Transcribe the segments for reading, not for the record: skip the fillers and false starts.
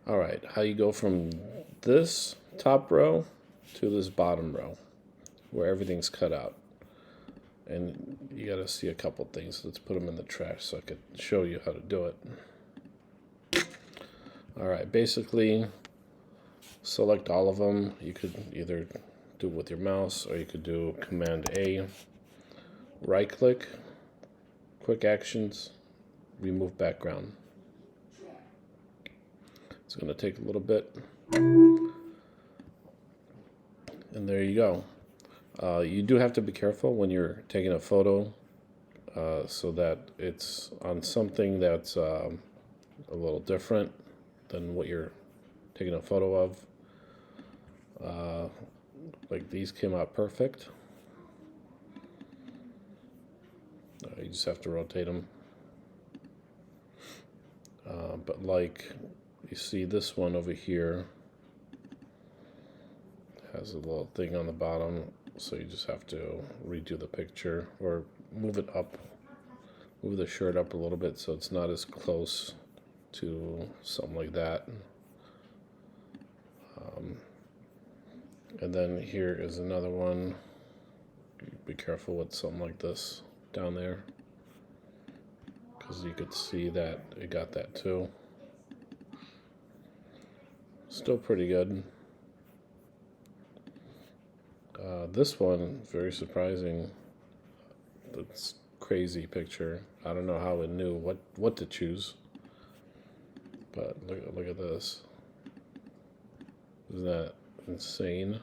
All right, how you go from this top row to this bottom row where everything's cut out. And you got to see a couple things. Let's put them in the trash so I could show you how to do it. All right, basically select all of them. You could either do it with your mouse or you could do Command A, right click, quick actions, remove background. It's going to take a little bit. And there you go. You do have to be careful when you're taking a photo so that it's on something that's a little different than what you're taking a photo of. Like these came out perfect. You just have to rotate them. But like you see this one over here has a little thing on the bottom, so you just have to redo the picture or move it up, move the shirt up a little bit so it's not as close to something like that. And then here is another one. Be careful with something like this down there, because you could see that it got that too. Still pretty good. This one, very surprising. That's crazy picture. I don't know how it knew what to choose. But look at this. Isn't that insane?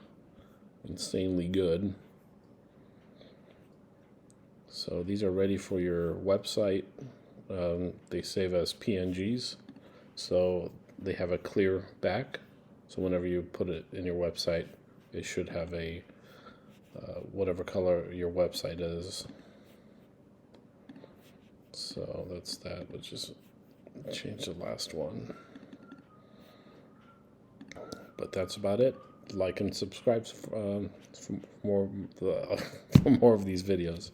Insanely good. So these are ready for your website. They save as PNGs, so they have a clear back. So whenever you put it in your website, it should have a whatever color your website is. So that's that. Let's just change the last one. But that's about it. Like and subscribe for more of these videos.